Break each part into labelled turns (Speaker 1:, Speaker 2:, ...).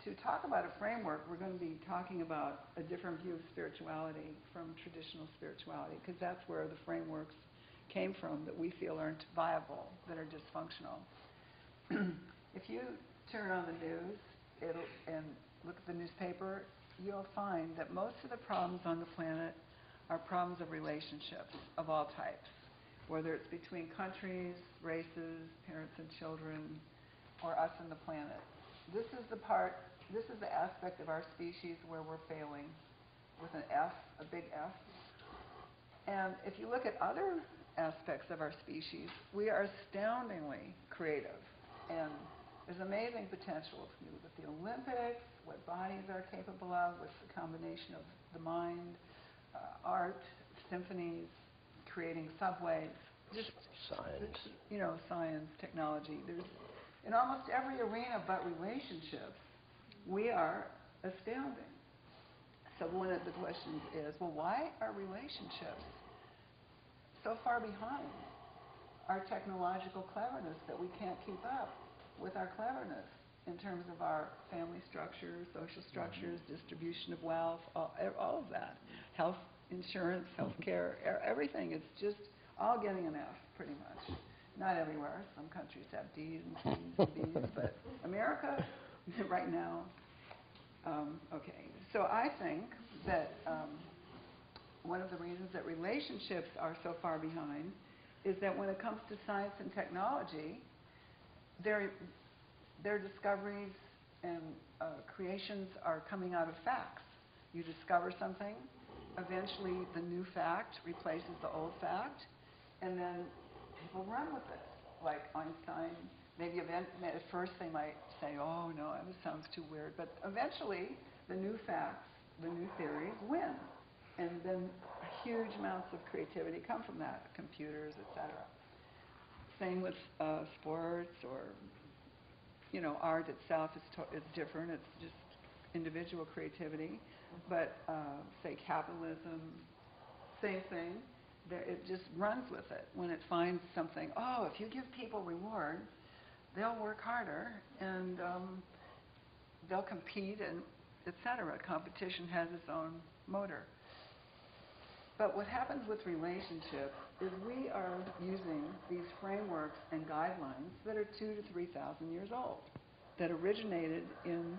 Speaker 1: to talk about a framework, we're going to be talking about a different view of spirituality from traditional spirituality, because that's where the frameworks came from that we feel aren't viable, that are dysfunctional. If you turn on the news and look at the newspaper, you'll find that most of the problems on the planet are problems of relationships of all types, whether it's between countries, races, parents and children, or us and the planet. This is the aspect of our species where we're failing with an F, a big F. And if you look at other aspects of our species, we are astoundingly creative. And there's amazing potential. If you look at the Olympics, what bodies are capable of, with the combination of the mind, art, symphonies, creating subways, just
Speaker 2: science.
Speaker 1: Science, technology. There's in almost every arena but relationships, we are astounding. So one of the questions is, well, why are relationships so far behind our technological cleverness that we can't keep up with our cleverness in terms of our family structures, social structures, distribution of wealth, all of that. Health insurance, health care, everything. It's just all getting an F, pretty much. Not everywhere. Some countries have D's and C's and B's, but America, right now, okay. So I think that one of the reasons that relationships are so far behind is that when it comes to science and technology, their discoveries and creations are coming out of facts. You discover something, eventually the new fact replaces the old fact, and then people run with it. Like Einstein, maybe at first they might say, oh no, that sounds too weird, but eventually the new facts, the new theories win. And then huge amounts of creativity come from that, computers, etc. Same with sports, or art itself is different. It's just individual creativity. But say capitalism, same thing. It just runs with it. When it finds something, if you give people reward, they'll work harder and they'll compete, and etc. Competition has its own motor. But what happens with relationships is we are using these frameworks and guidelines that are 2,000 to 3,000 years old, that originated in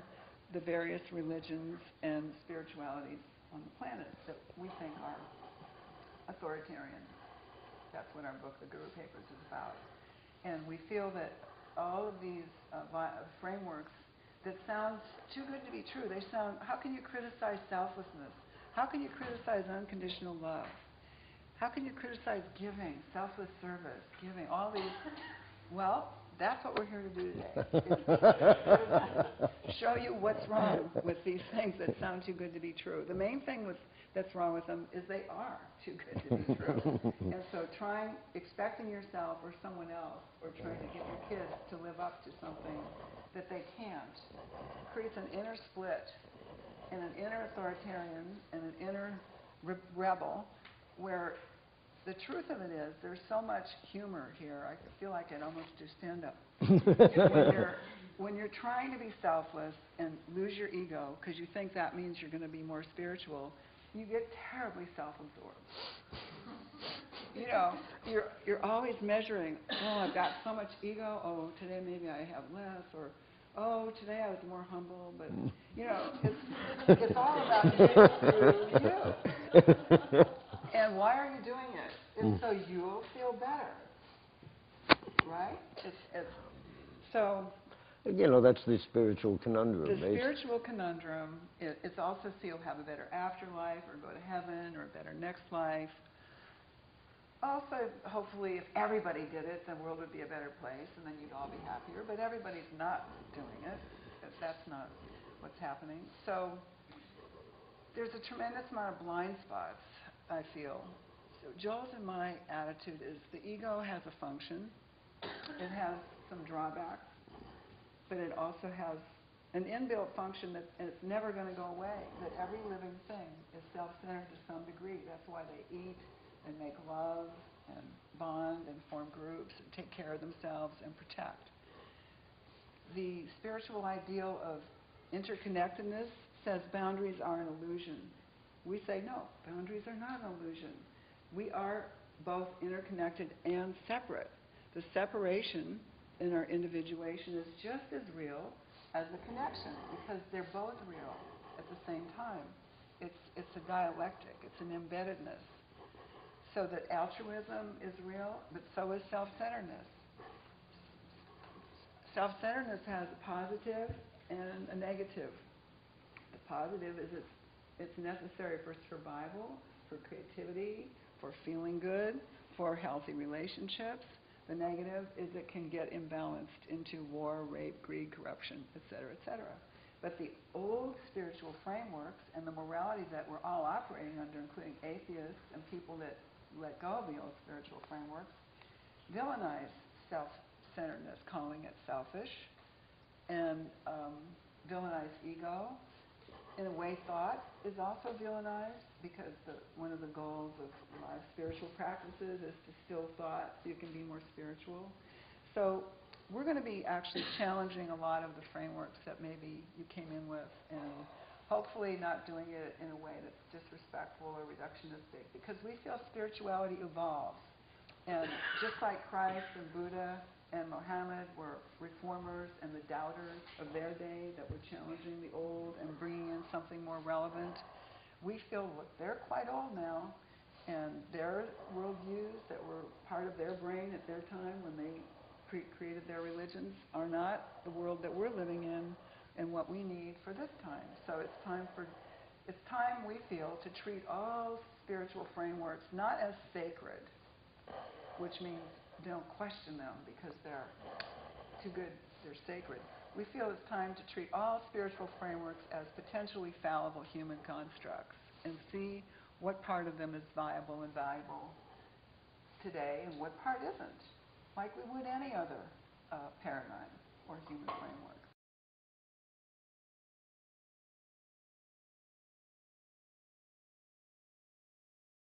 Speaker 1: the various religions and spiritualities on the planet that we think are authoritarian. That's what our book, The Guru Papers, is about. And we feel that all of these frameworks that sound too good to be true, they sound, how can you criticize selflessness? How can you criticize unconditional love? How can you criticize giving, selfless service, giving, all these? Well, that's what we're here to do today. Is show you what's wrong with these things that sound too good to be true. The main thing that's wrong with them is they are too good to be true. And so expecting yourself or someone else, or trying to get your kids to live up to something that they can't, creates an inner split, and an inner authoritarian and an inner rebel, where the truth of it is there's so much humor here. I feel like I'd almost do stand-up. when you're trying to be selfless and lose your ego because you think that means you're going to be more spiritual, you get terribly self-absorbed. You're always measuring, I've got so much ego, today maybe I have less, or today I was more humble, but, it's all about you. And why are you doing it? It's so you'll feel better, right? So...
Speaker 2: that's the spiritual conundrum.
Speaker 1: The spiritual conundrum, it's also so you'll have a better afterlife, or go to heaven, or a better next life. Also, hopefully, if everybody did it, the world would be a better place, and then you'd all be happier. But everybody's not doing it. That's not what's happening. So there's a tremendous amount of blind spots, I feel. So Joel's and my attitude is the ego has a function. It has some drawbacks, but it also has an inbuilt function and it's never going to go away, that every living thing is self-centered to some degree. That's why they eat and make love and bond and form groups and take care of themselves and protect. The spiritual ideal of Interconnectedness says boundaries are an illusion. We say, no, boundaries are not an illusion. We are both interconnected and separate. The separation in our individuation is just as real as the connection, because they're both real at the same time. It's a dialectic, it's an embeddedness. So that altruism is real, but so is self-centeredness. Self-centeredness has a positive and a negative. The positive is it's necessary for survival, for creativity, for feeling good, for healthy relationships. The negative is it can get imbalanced into war, rape, greed, corruption, etc., etc. But the old spiritual frameworks and the morality that we're all operating under, including atheists and people that let go of the old spiritual frameworks, villainize self-centeredness, calling it selfish, and villainize ego. In a way, thought is also villainized, because one of the goals of a lot of spiritual practices is to still thought so you can be more spiritual. So we're going to be actually challenging a lot of the frameworks that maybe you came in with, and hopefully not doing it in a way that's disrespectful or reductionistic, because we feel spirituality evolves. And just like Christ and Buddha and Muhammad were reformers and the doubters of their day that were challenging the old and bringing in something more relevant, we feel they're quite old now, and their worldviews that were part of their brain at their time when they created their religions are not the world that we're living in and what we need for this time. So it's time, we feel, to treat all spiritual frameworks not as sacred, which means don't question them because they're too good, they're sacred. We feel it's time to treat all spiritual frameworks as potentially fallible human constructs and see what part of them is viable and valuable today and what part isn't, like we would any other paradigm or human framework.